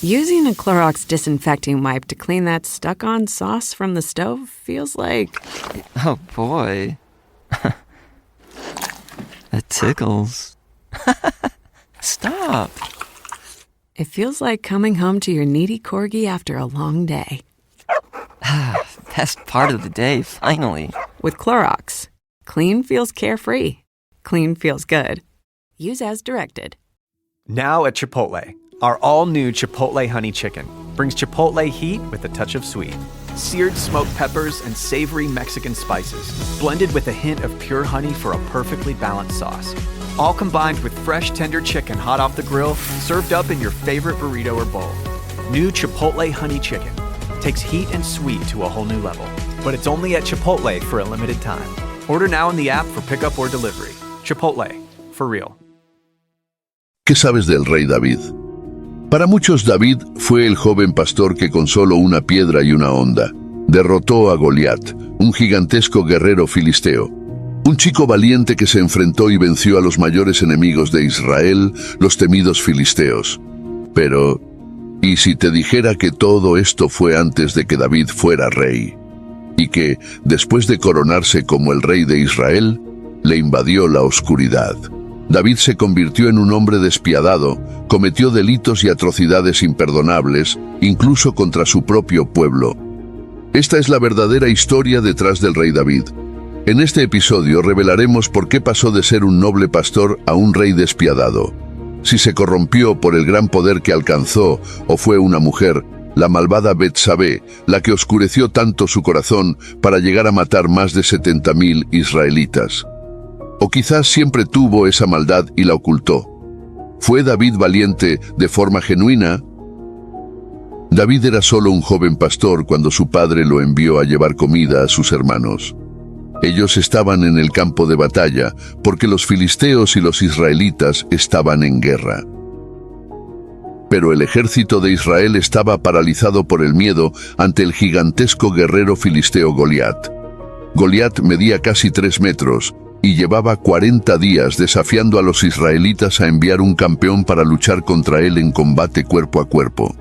Using a Clorox disinfecting wipe to clean that stuck-on sauce from the stove feels like... Oh, boy. It tickles. Stop. It feels like coming home to your needy corgi after a long day. Best part of the day, finally. With Clorox, clean feels carefree. Clean feels good. Use as directed. Now at Chipotle, our all-new Chipotle Honey Chicken brings Chipotle heat with a touch of sweet. Seared smoked peppers and savory Mexican spices, blended with a hint of pure honey for a perfectly balanced sauce. All combined with fresh, tender chicken hot off the grill, served up in your favorite burrito or bowl. New Chipotle Honey Chicken takes heat and sweet to a whole new level. But it's only at Chipotle for a limited time. Order now in the app for pickup or delivery. Chipotle, for real. ¿Qué sabes del rey David? Para muchos, David fue el joven pastor que con solo una piedra y una honda derrotó a Goliat, un gigantesco guerrero filisteo. Un chico valiente que se enfrentó y venció a los mayores enemigos de Israel, los temidos filisteos. Pero, ¿y si te dijera que todo esto fue antes de que David fuera rey? Y que, después de coronarse como el rey de Israel, le invadió la oscuridad. David se convirtió en un hombre despiadado, cometió delitos y atrocidades imperdonables, incluso contra su propio pueblo. Esta es la verdadera historia detrás del rey David. En este episodio revelaremos por qué pasó de ser un noble pastor a un rey despiadado. Si se corrompió por el gran poder que alcanzó, o fue una mujer, la malvada Betsabé, la que oscureció tanto su corazón para llegar a matar más de 70.000 israelitas. O quizás siempre tuvo esa maldad y la ocultó. ¿Fue David valiente de forma genuina? David era solo un joven pastor cuando su padre lo envió a llevar comida a sus hermanos. Ellos estaban en el campo de batalla porque los filisteos y los israelitas estaban en guerra. Pero el ejército de Israel estaba paralizado por el miedo ante el gigantesco guerrero filisteo Goliat. Goliat medía casi 3 metros y llevaba 40 días desafiando a los israelitas a enviar un campeón para luchar contra él en combate cuerpo a cuerpo.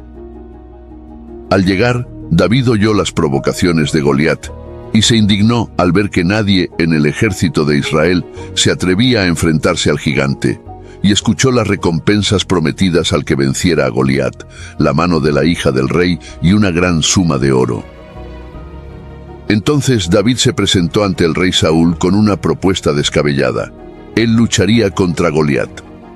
Al llegar, David oyó las provocaciones de Goliat y se indignó al ver que nadie en el ejército de Israel se atrevía a enfrentarse al gigante, y escuchó las recompensas prometidas al que venciera a Goliat, la mano de la hija del rey y una gran suma de oro. Entonces David se presentó ante el rey Saúl con una propuesta descabellada. Él lucharía contra Goliat.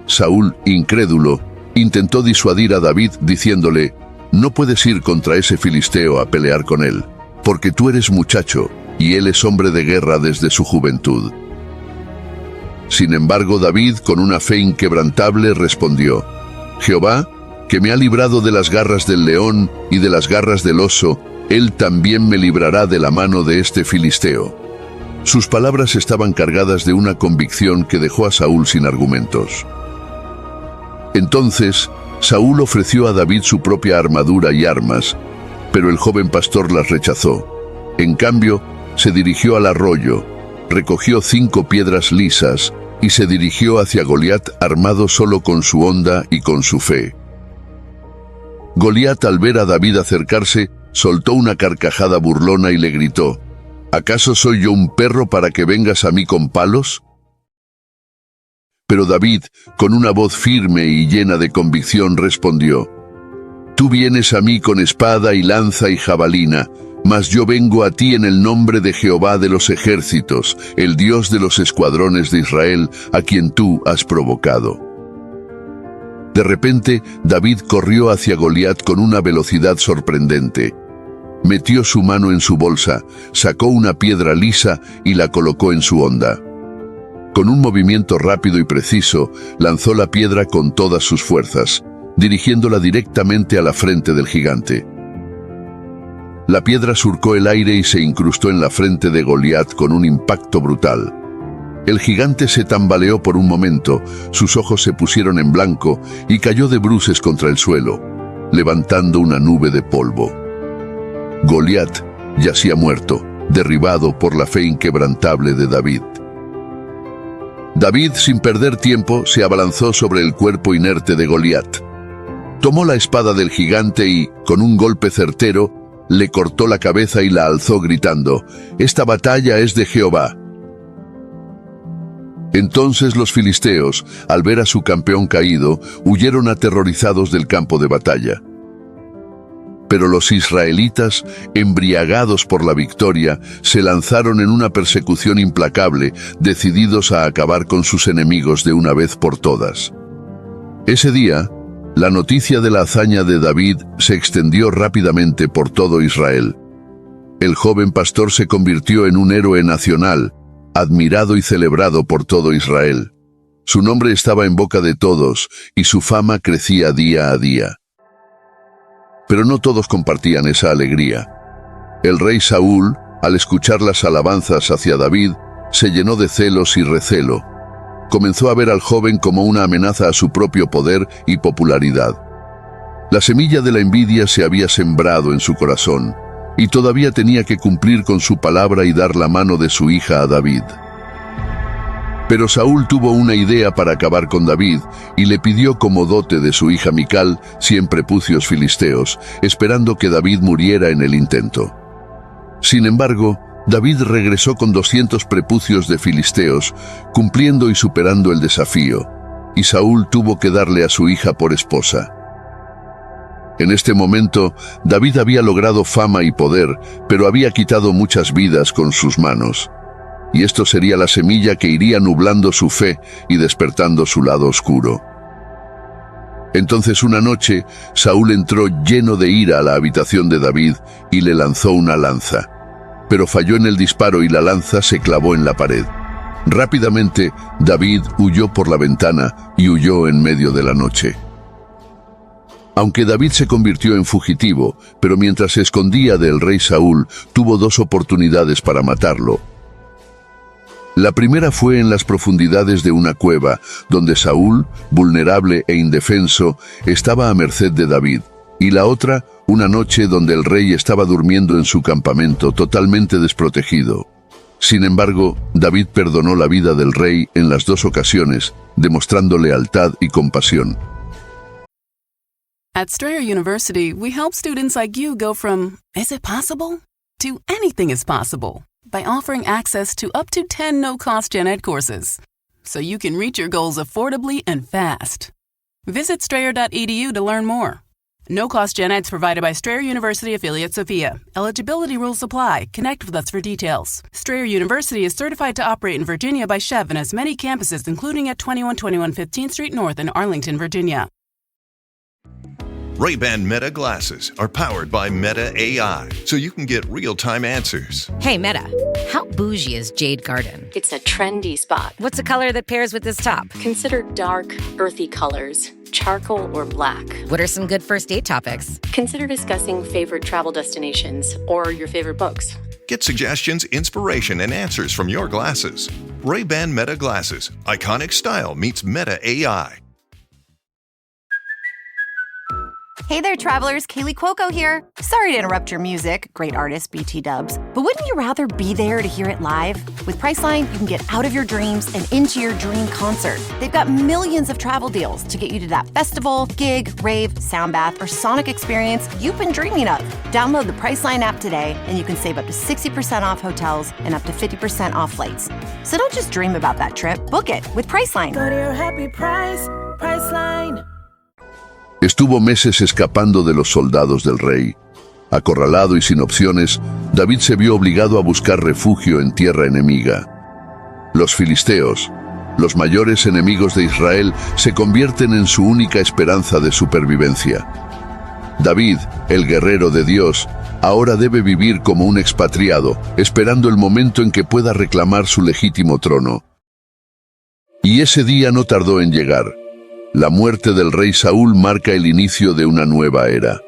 Saúl, incrédulo, intentó disuadir a David diciéndole: «No puedes ir contra ese filisteo a pelear con él, porque tú eres muchacho, y él es hombre de guerra desde su juventud». Sin embargo, David, con una fe inquebrantable, respondió: «Jehová, que me ha librado de las garras del león y de las garras del oso, él también me librará de la mano de este filisteo». Sus palabras estaban cargadas de una convicción que dejó a Saúl sin argumentos. Entonces, Saúl ofreció a David su propia armadura y armas, pero el joven pastor las rechazó. En cambio, se dirigió al arroyo, recogió 5 piedras lisas y se dirigió hacia Goliat armado solo con su honda y con su fe. Goliat, al ver a David acercarse, soltó una carcajada burlona y le gritó: «¿Acaso soy yo un perro para que vengas a mí con palos?». Pero David, con una voz firme y llena de convicción, respondió: «Tú vienes a mí con espada y lanza y jabalina, mas yo vengo a ti en el nombre de Jehová de los ejércitos, el Dios de los escuadrones de Israel, a quien tú has provocado». De repente, David corrió hacia Goliat con una velocidad sorprendente. Metió su mano en su bolsa, sacó una piedra lisa y la colocó en su honda. Con un movimiento rápido y preciso, lanzó la piedra con todas sus fuerzas, dirigiéndola directamente a la frente del gigante. La piedra surcó el aire y se incrustó en la frente de Goliat con un impacto brutal. El gigante se tambaleó por un momento, sus ojos se pusieron en blanco y cayó de bruces contra el suelo, levantando una nube de polvo. Goliat yacía muerto, derribado por la fe inquebrantable de David. David, sin perder tiempo, se abalanzó sobre el cuerpo inerte de Goliat. Tomó la espada del gigante y, con un golpe certero, le cortó la cabeza y la alzó gritando: «Esta batalla es de Jehová». Entonces los filisteos, al ver a su campeón caído, huyeron aterrorizados del campo de batalla. Pero los israelitas, embriagados por la victoria, se lanzaron en una persecución implacable, decididos a acabar con sus enemigos de una vez por todas. Ese día, la noticia de la hazaña de David se extendió rápidamente por todo Israel. El joven pastor se convirtió en un héroe nacional, admirado y celebrado por todo Israel. Su nombre estaba en boca de todos, y su fama crecía día a día. Pero no todos compartían esa alegría. El rey Saúl, al escuchar las alabanzas hacia David, se llenó de celos y recelo. Comenzó a ver al joven como una amenaza a su propio poder y popularidad. La semilla de la envidia se había sembrado en su corazón, y todavía tenía que cumplir con su palabra y dar la mano de su hija a David. Pero Saúl tuvo una idea para acabar con David y le pidió como dote de su hija Mical 100 prepucios filisteos, esperando que David muriera en el intento. Sin embargo, David regresó con 200 prepucios de filisteos, cumpliendo y superando el desafío, y Saúl tuvo que darle a su hija por esposa. En este momento, David había logrado fama y poder, pero había quitado muchas vidas con sus manos. Y esto sería la semilla que iría nublando su fe y despertando su lado oscuro. Entonces una noche, Saúl entró lleno de ira a la habitación de David y le lanzó una lanza. Pero falló en el disparo y la lanza se clavó en la pared. Rápidamente, David huyó por la ventana y huyó en medio de la noche. Aunque David se convirtió en fugitivo, pero mientras se escondía del rey Saúl, tuvo 2 oportunidades para matarlo. La primera fue en las profundidades de una cueva, donde Saúl, vulnerable e indefenso, estaba a merced de David, y la otra, una noche donde el rey estaba durmiendo en su campamento, totalmente desprotegido. Sin embargo, David perdonó la vida del rey en las 2 ocasiones, demostrando lealtad y compasión. At Strayer University, we help students like you go from, "Is it possible?" to "Anything is possible" by offering access to up to 10 no-cost gen ed courses, so you can reach your goals affordably and fast. Visit strayer.edu to learn more. No-cost gen eds provided by Strayer University affiliate Sophia. Eligibility rules apply. Connect with us for details. Strayer University is certified to operate in Virginia by Chev and has many campuses, including at 2121 15th Street North in Arlington, Virginia. Ray-Ban Meta glasses are powered by Meta AI, so you can get real-time answers. Hey, Meta, how bougie is Jade Garden? It's a trendy spot. What's a color that pairs with this top? Consider dark, earthy colors, charcoal or black. What are some good first date topics? Consider discussing favorite travel destinations or your favorite books. Get suggestions, inspiration, and answers from your glasses. Ray-Ban Meta glasses. Iconic style meets Meta AI. Hey there, travelers. Kaylee Cuoco here. Sorry to interrupt your music, great artist BT Dubs, but wouldn't you rather be there to hear it live? With Priceline, you can get out of your dreams and into your dream concert. They've got millions of travel deals to get you to that festival, gig, rave, sound bath, or sonic experience you've been dreaming of. Download the Priceline app today, and you can save up to 60% off hotels and up to 50% off flights. So don't just dream about that trip. Book it with Priceline. Go to your happy price, Priceline. Estuvo meses escapando de los soldados del rey. Acorralado y sin opciones, David se vio obligado a buscar refugio en tierra enemiga. Los filisteos, los mayores enemigos de Israel, se convierten en su única esperanza de supervivencia. David, el guerrero de Dios, ahora debe vivir como un expatriado, esperando el momento en que pueda reclamar su legítimo trono. Y ese día no tardó en llegar. La muerte del rey Saúl marca el inicio de una nueva era.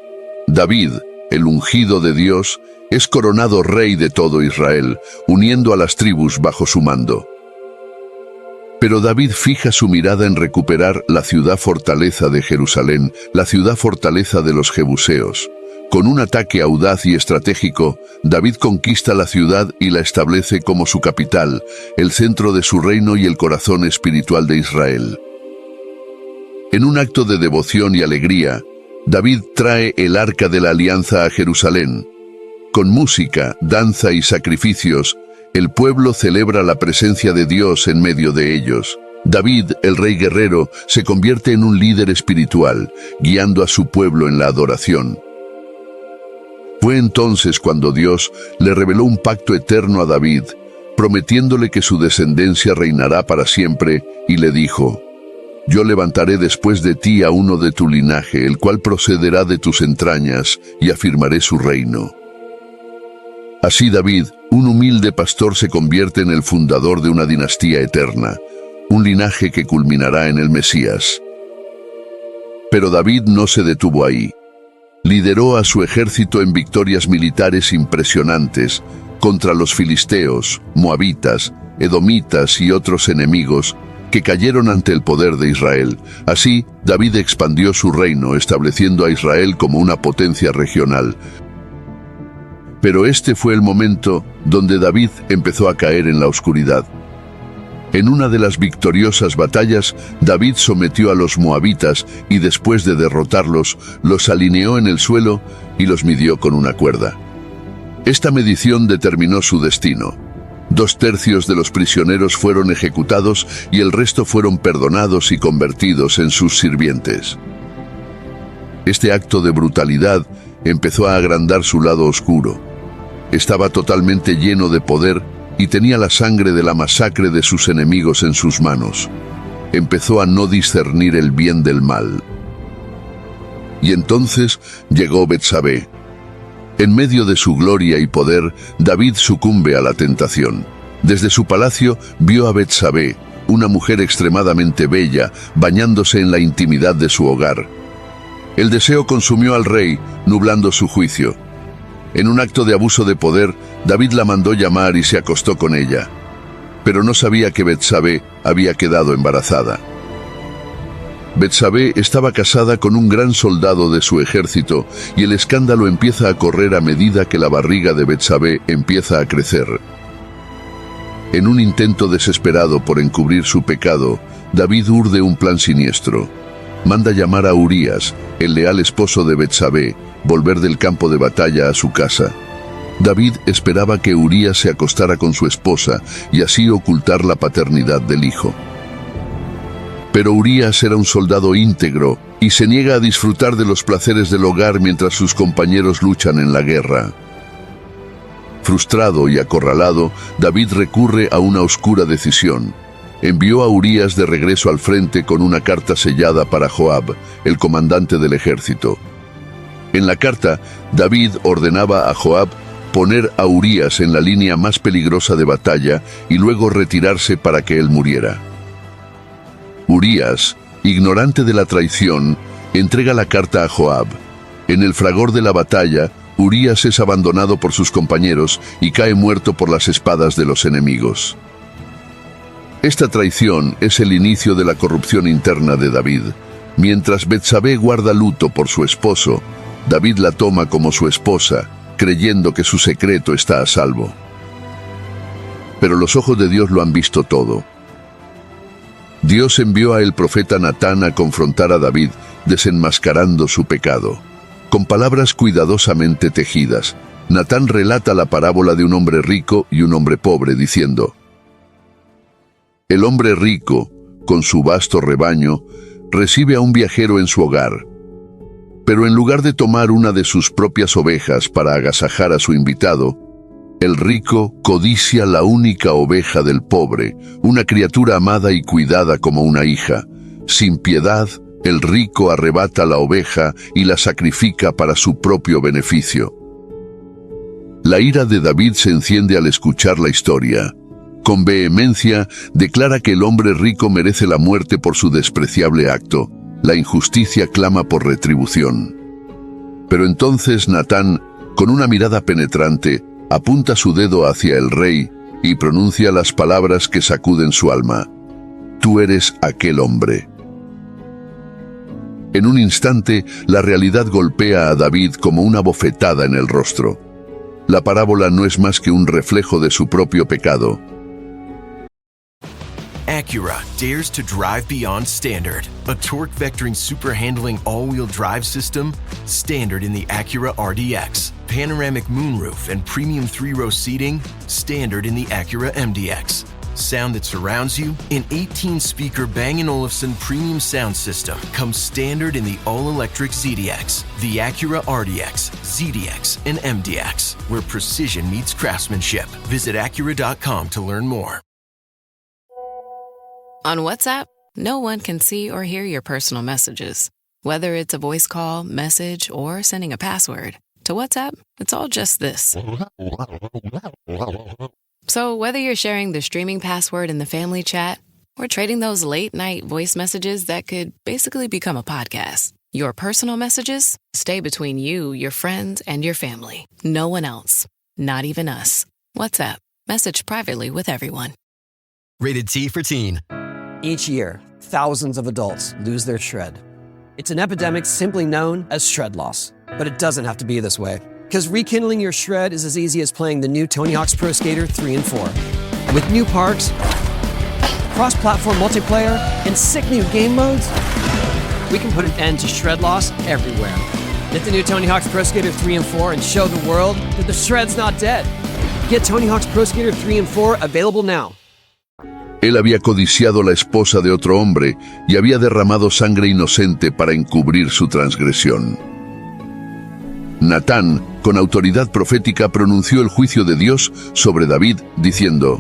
David, el ungido de Dios, es coronado rey de todo Israel, uniendo a las tribus bajo su mando. Pero David fija su mirada en recuperar la ciudad fortaleza de Jerusalén, la ciudad fortaleza de los jebuseos. Con un ataque audaz y estratégico, David conquista la ciudad y la establece como su capital, el centro de su reino y el corazón espiritual de Israel. En un acto de devoción y alegría, David trae el Arca de la Alianza a Jerusalén. Con música, danza y sacrificios, el pueblo celebra la presencia de Dios en medio de ellos. David, el rey guerrero, se convierte en un líder espiritual, guiando a su pueblo en la adoración. Fue entonces cuando Dios le reveló un pacto eterno a David, prometiéndole que su descendencia reinará para siempre, y le dijo: Yo levantaré después de ti a uno de tu linaje, el cual procederá de tus entrañas, y afirmaré su reino. Así David, un humilde pastor, se convierte en el fundador de una dinastía eterna, un linaje que culminará en el Mesías. Pero David no se detuvo ahí. Lideró a su ejército en victorias militares impresionantes contra los filisteos, moabitas, edomitas y otros enemigos que cayeron ante el poder de Israel. Así, David expandió su reino, estableciendo a Israel como una potencia regional. Pero este fue el momento donde David empezó a caer en la oscuridad. En una de las victoriosas batallas, David sometió a los moabitas y después de derrotarlos, los alineó en el suelo y los midió con una cuerda. Esta medición determinó su destino. 2/3 de los prisioneros fueron ejecutados y el resto fueron perdonados y convertidos en sus sirvientes. Este acto de brutalidad empezó a agrandar su lado oscuro. Estaba totalmente lleno de poder y tenía la sangre de la masacre de sus enemigos en sus manos. Empezó a no discernir el bien del mal. Y entonces llegó Betsabé. En medio de su gloria y poder, David sucumbe a la tentación. Desde su palacio vio a Betsabé, una mujer extremadamente bella, bañándose en la intimidad de su hogar. El deseo consumió al rey, nublando su juicio. En un acto de abuso de poder, David la mandó llamar y se acostó con ella. Pero no sabía que Betsabé había quedado embarazada. Betsabé estaba casada con un gran soldado de su ejército y el escándalo empieza a correr a medida que la barriga de Betsabé empieza a crecer. En un intento desesperado por encubrir su pecado, David urde un plan siniestro. Manda llamar a Urías, el leal esposo de Betsabé, volver del campo de batalla a su casa. David esperaba que Urías se acostara con su esposa y así ocultar la paternidad del hijo. Pero Urías era un soldado íntegro y se niega a disfrutar de los placeres del hogar mientras sus compañeros luchan en la guerra. Frustrado y acorralado, David recurre a una oscura decisión. Envió a Urías de regreso al frente con una carta sellada para Joab, el comandante del ejército. En la carta, David ordenaba a Joab poner a Urías en la línea más peligrosa de batalla y luego retirarse para que él muriera. Urías, ignorante de la traición, entrega la carta a Joab. En el fragor de la batalla, Urías es abandonado por sus compañeros y cae muerto por las espadas de los enemigos. Esta traición es el inicio de la corrupción interna de David. Mientras Betsabé guarda luto por su esposo, David la toma como su esposa, creyendo que su secreto está a salvo. Pero los ojos de Dios lo han visto todo. Dios envió a el profeta Natán a confrontar a David, desenmascarando su pecado. Con palabras cuidadosamente tejidas, Natán relata la parábola de un hombre rico y un hombre pobre, diciendo: El hombre rico, con su vasto rebaño, recibe a un viajero en su hogar. Pero en lugar de tomar una de sus propias ovejas para agasajar a su invitado, el rico codicia la única oveja del pobre, una criatura amada y cuidada como una hija. Sin piedad, el rico arrebata la oveja y la sacrifica para su propio beneficio. La ira de David se enciende al escuchar la historia. Con vehemencia, declara que el hombre rico merece la muerte por su despreciable acto. La injusticia clama por retribución. Pero entonces Natán, con una mirada penetrante, apunta su dedo hacia el rey y pronuncia las palabras que sacuden su alma: Tú eres aquel hombre. En un instante, la realidad golpea a David como una bofetada en el rostro. La parábola no es más que un reflejo de su propio pecado. At Acura dares to drive beyond standard. A torque-vectoring super-handling all-wheel drive system, standard in the Acura RDX. Panoramic moonroof and premium 3-row seating, standard in the Acura MDX. Sound that surrounds you, an 18-speaker Bang & Olufsen premium sound system comes standard in the all-electric ZDX, the Acura RDX, ZDX, and MDX, where precision meets craftsmanship. Visit Acura.com to learn more. On WhatsApp, no one can see or hear your personal messages. Whether it's a voice call, message, or sending a password. To WhatsApp, it's all just this. So whether you're sharing the streaming password in the family chat or trading those late-night voice messages that could basically become a podcast, your personal messages stay between you, your friends, and your family. No one else. Not even us. WhatsApp. Message privately with everyone. Rated T for Teen. Each year, thousands of adults lose their shred. It's an epidemic simply known as shred loss. But it doesn't have to be this way. Because rekindling your shred is as easy as playing the new Tony Hawk's Pro Skater 3 and 4. With new parks, cross-platform multiplayer, and sick new game modes, we can put an end to shred loss everywhere. Get the new Tony Hawk's Pro Skater 3 and 4 and show the world that the shred's not dead. Get Tony Hawk's Pro Skater 3 and 4 available now. Él había codiciado la esposa de otro hombre y había derramado sangre inocente para encubrir su transgresión. Natán, con autoridad profética, pronunció el juicio de Dios sobre David, diciendo: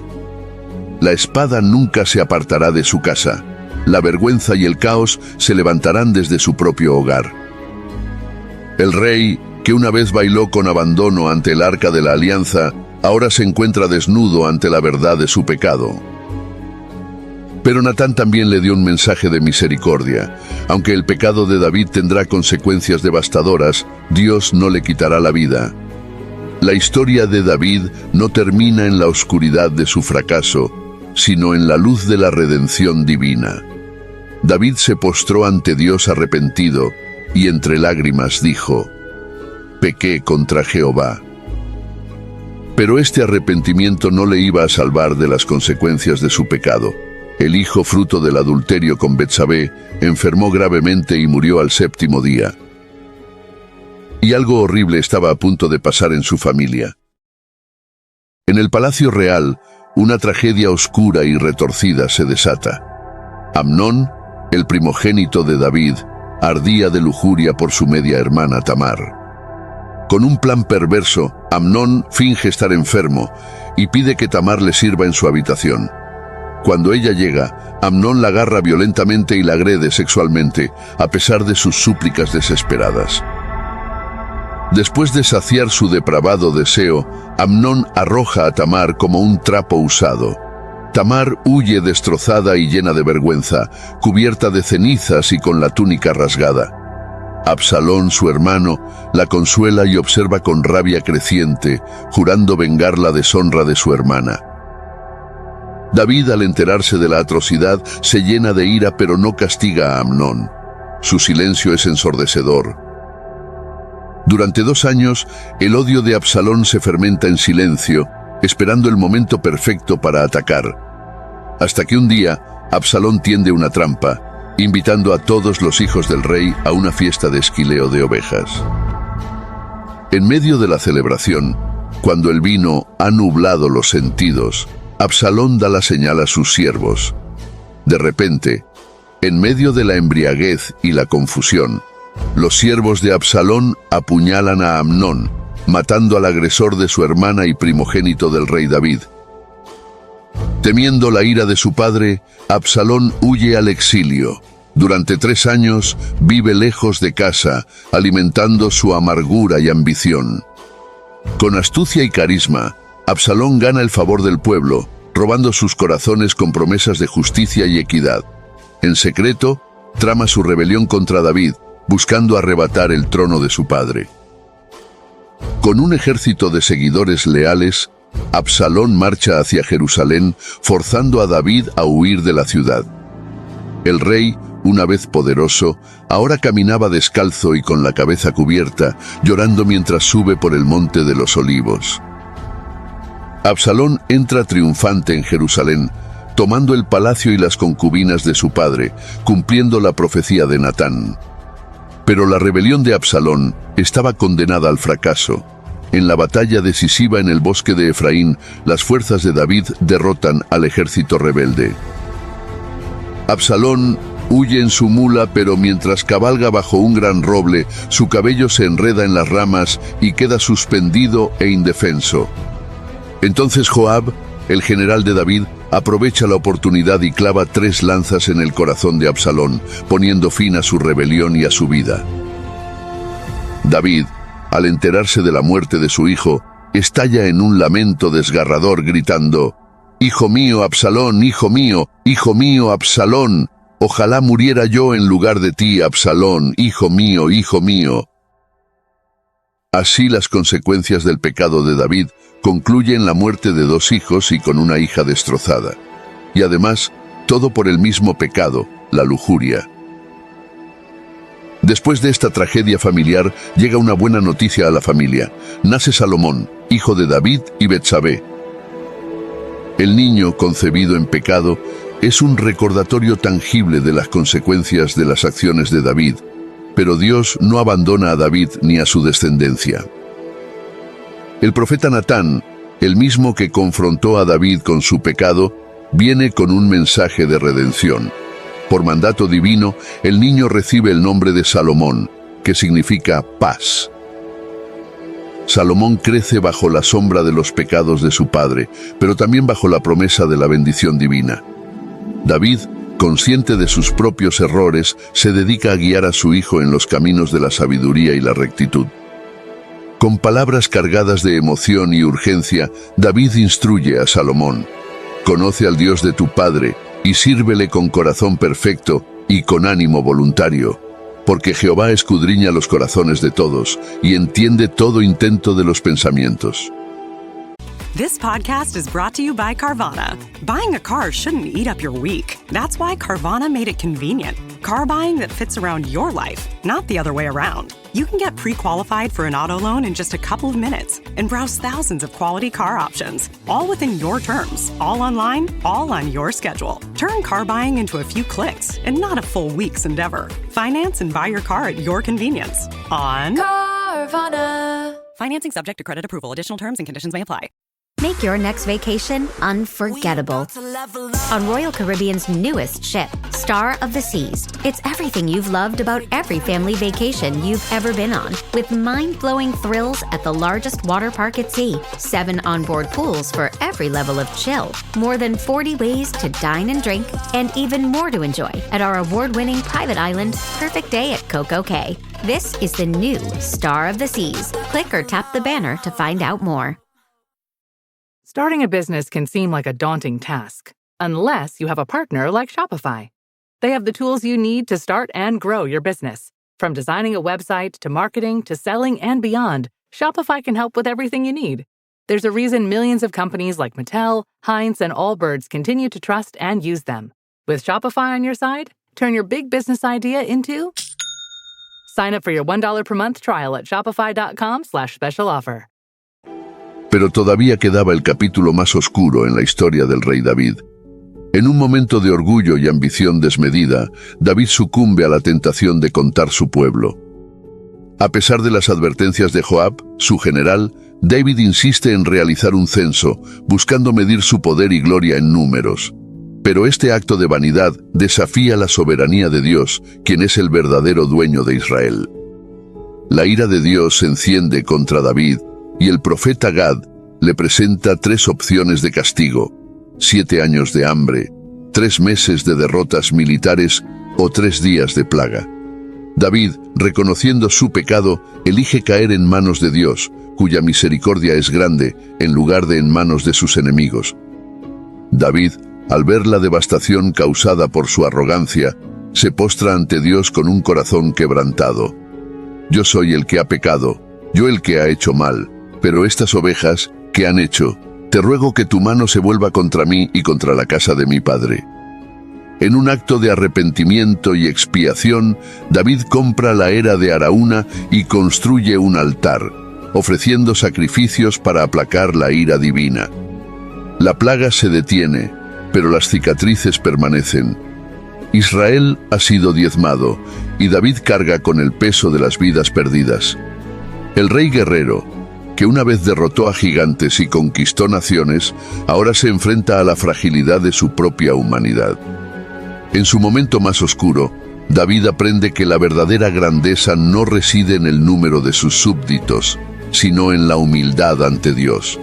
La espada nunca se apartará de su casa, la vergüenza y el caos se levantarán desde su propio hogar. El rey, que una vez bailó con abandono ante el arca de la alianza, ahora se encuentra desnudo ante la verdad de su pecado. Pero Natán también le dio un mensaje de misericordia. Aunque el pecado de David tendrá consecuencias devastadoras, Dios no le quitará la vida. La historia de David no termina en la oscuridad de su fracaso, sino en la luz de la redención divina. David se postró ante Dios arrepentido y entre lágrimas dijo: Pequé contra Jehová. Pero este arrepentimiento no le iba a salvar de las consecuencias de su pecado. El hijo fruto del adulterio con Betsabé enfermó gravemente y murió al 7º día. Y algo horrible estaba a punto de pasar en su familia. En el palacio real, una tragedia oscura y retorcida se desata. Amnón, el primogénito de David, ardía de lujuria por su media hermana Tamar. Con un plan perverso, Amnón finge estar enfermo y pide que Tamar le sirva en su habitación. Cuando ella llega, Amnón la agarra violentamente y la agrede sexualmente, a pesar de sus súplicas desesperadas. Después de saciar su depravado deseo, Amnón arroja a Tamar como un trapo usado. Tamar huye destrozada y llena de vergüenza, cubierta de cenizas y con la túnica rasgada. Absalón, su hermano, la consuela y observa con rabia creciente, jurando vengar la deshonra de su hermana. David, al enterarse de la atrocidad, se llena de ira pero no castiga a Amnón. Su silencio es ensordecedor. Durante 2 años, el odio de Absalón se fermenta en silencio, esperando el momento perfecto para atacar. Hasta que un día, Absalón tiende una trampa, invitando a todos los hijos del rey a una fiesta de esquileo de ovejas. En medio de la celebración, cuando el vino ha nublado los sentidos, Absalón da la señal a sus siervos. De repente, en medio de la embriaguez y la confusión, los siervos de Absalón apuñalan a Amnón, matando al agresor de su hermana y primogénito del rey David. Temiendo la ira de su padre, Absalón huye al exilio. Durante 3 años vive lejos de casa, alimentando su amargura y ambición. Con astucia y carisma, Absalón gana el favor del pueblo, robando sus corazones con promesas de justicia y equidad. En secreto, trama su rebelión contra David, buscando arrebatar el trono de su padre. Con un ejército de seguidores leales, Absalón marcha hacia Jerusalén, forzando a David a huir de la ciudad. El rey, una vez poderoso, ahora caminaba descalzo y con la cabeza cubierta, llorando mientras sube por el monte de los olivos. Absalón entra triunfante en Jerusalén, tomando el palacio y las concubinas de su padre, cumpliendo la profecía de Natán. Pero la rebelión de Absalón estaba condenada al fracaso. En la batalla decisiva en el bosque de Efraín, las fuerzas de David derrotan al ejército rebelde. Absalón huye en su mula, pero mientras cabalga bajo un gran roble, su cabello se enreda en las ramas y queda suspendido e indefenso. Entonces Joab, el general de David, aprovecha la oportunidad y clava 3 lanzas en el corazón de Absalón, poniendo fin a su rebelión y a su vida. David, al enterarse de la muerte de su hijo, estalla en un lamento desgarrador gritando: «Hijo mío, Absalón, hijo mío, Absalón, ojalá muriera yo en lugar de ti, Absalón, hijo mío, hijo mío». Así las consecuencias del pecado de David concluyen la muerte de 2 hijos y con una hija destrozada. Y además, todo por el mismo pecado, la lujuria. Después de esta tragedia familiar, llega una buena noticia a la familia. Nace Salomón, hijo de David y Betsabé. El niño concebido en pecado es un recordatorio tangible de las consecuencias de las acciones de David, pero Dios no abandona a David ni a su descendencia. El profeta Natán, el mismo que confrontó a David con su pecado, viene con un mensaje de redención. Por mandato divino, el niño recibe el nombre de Salomón, que significa paz. Salomón crece bajo la sombra de los pecados de su padre, pero también bajo la promesa de la bendición divina. David, consciente de sus propios errores, se dedica a guiar a su hijo en los caminos de la sabiduría y la rectitud. Con palabras cargadas de emoción y urgencia, David instruye a Salomón: «Conoce al Dios de tu padre y sírvele con corazón perfecto y con ánimo voluntario, porque Jehová escudriña los corazones de todos y entiende todo intento de los pensamientos». This podcast is brought to you by Carvana. Buying a car shouldn't eat up your week. That's why Carvana made it convenient. Car buying that fits around your life, not the other way around. You can get pre-qualified for an auto loan in just a couple of minutes and browse thousands of quality car options, all within your terms, all online, all on your schedule. Turn car buying into a few clicks and not a full week's endeavor. Finance and buy your car at your convenience on Carvana. Financing subject to credit approval. Additional terms and conditions may apply. Make your next vacation unforgettable on Royal Caribbean's newest ship, Star of the Seas. It's everything you've loved about every family vacation you've ever been on, with mind-blowing thrills at the largest water park at sea, 7 onboard pools for every level of chill, more than 40 ways to dine and drink, and even more to enjoy at our award-winning private island, Perfect Day at Coco Cay. This is the new Star of the Seas. Click or tap the banner to find out more. Starting a business can seem like a daunting task, unless you have a partner like Shopify. They have the tools you need to start and grow your business. From designing a website to marketing to selling and beyond, Shopify can help with everything you need. There's a reason millions of companies like Mattel, Heinz, and Allbirds continue to trust and use them. With Shopify on your side, turn your big business idea into... Sign up for your $1 per month trial at shopify.com/special offer. Pero todavía quedaba el capítulo más oscuro en la historia del rey David. En un momento de orgullo y ambición desmedida, David sucumbe a la tentación de contar su pueblo. A pesar de las advertencias de Joab, su general, David insiste en realizar un censo, buscando medir su poder y gloria en números. Pero este acto de vanidad desafía la soberanía de Dios, quien es el verdadero dueño de Israel. La ira de Dios se enciende contra David, y el profeta Gad le presenta 3 opciones de castigo: 7 años de hambre, 3 meses de derrotas militares o 3 días de plaga. David, reconociendo su pecado, elige caer en manos de Dios, cuya misericordia es grande, en lugar de en manos de sus enemigos. David, al ver la devastación causada por su arrogancia, se postra ante Dios con un corazón quebrantado. «Yo soy el que ha pecado, yo el que ha hecho mal. Pero estas ovejas, ¿qué han hecho? Te ruego que tu mano se vuelva contra mí y contra la casa de mi padre». En un acto de arrepentimiento y expiación, David compra la era de Araúna y construye un altar, ofreciendo sacrificios para aplacar la ira divina. La plaga se detiene, pero las cicatrices permanecen. Israel ha sido diezmado, y David carga con el peso de las vidas perdidas. El rey guerrero, que una vez derrotó a gigantes y conquistó naciones, ahora se enfrenta a la fragilidad de su propia humanidad. En su momento más oscuro, David aprende que la verdadera grandeza no reside en el número de sus súbditos, sino en la humildad ante Dios.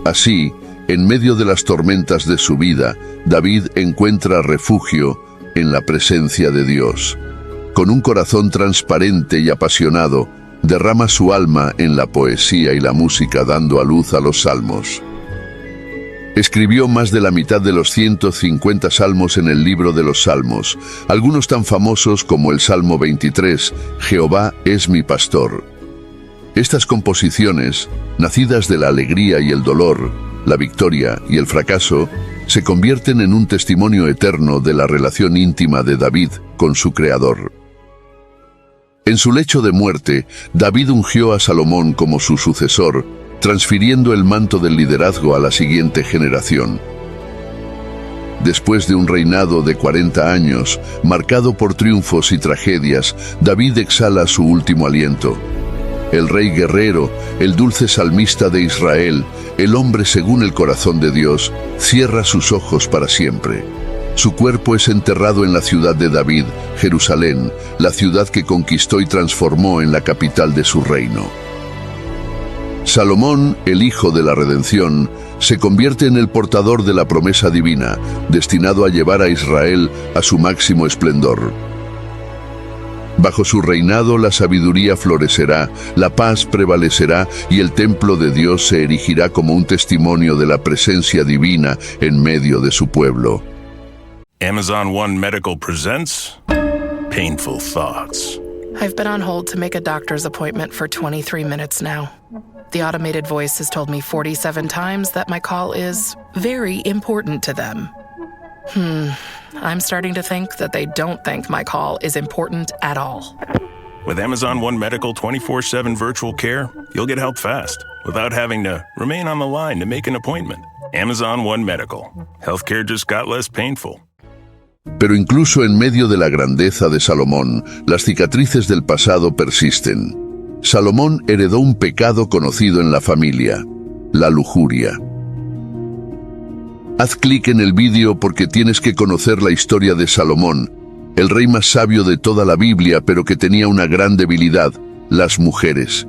Así, en medio de las tormentas de su vida, David encuentra refugio en la presencia de Dios. Con un corazón transparente y apasionado, derrama su alma en la poesía y la música, dando a luz a los salmos. Escribió más de la mitad de los 150 salmos en el libro de los Salmos, algunos tan famosos como el Salmo 23, Jehová es mi pastor. Estas composiciones, nacidas de la alegría y el dolor, la victoria y el fracaso, se convierten en un testimonio eterno de la relación íntima de David con su Creador. En su lecho de muerte, David ungió a Salomón como su sucesor, transfiriendo el manto del liderazgo a la siguiente generación. Después de un reinado de 40 años, marcado por triunfos y tragedias, David exhala su último aliento. El rey guerrero, el dulce salmista de Israel, el hombre según el corazón de Dios, cierra sus ojos para siempre. Su cuerpo es enterrado en la ciudad de David, Jerusalén, la ciudad que conquistó y transformó en la capital de su reino. Salomón, el hijo de la redención, se convierte en el portador de la promesa divina, destinado a llevar a Israel a su máximo esplendor. Bajo su reinado la sabiduría florecerá, la paz prevalecerá y el templo de Dios se erigirá como un testimonio de la presencia divina en medio de su pueblo. Amazon One Medical presents Painful Thoughts. I've been on hold to make a doctor's appointment for 23 minutes now. The automated voice has told me 47 times that my call is very important to them. I'm starting to think that they don't think my call is important at all. With Amazon One Medical 24/7 virtual care, you'll get help fast without having to remain on the line to make an appointment. Amazon One Medical. Healthcare just got less painful. Pero incluso en medio de la grandeza de Salomón, las cicatrices del pasado persisten. Salomón heredó un pecado conocido en la familia, la lujuria. Haz clic en el vídeo porque tienes que conocer la historia de Salomón, el rey más sabio de toda la Biblia, pero que tenía una gran debilidad: las mujeres.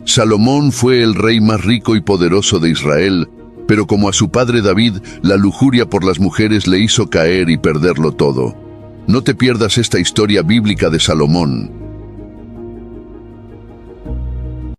Salomón fue el rey más rico y poderoso de Israel, pero como a su padre David, la lujuria por las mujeres le hizo caer y perderlo todo. No te pierdas esta historia bíblica de Salomón.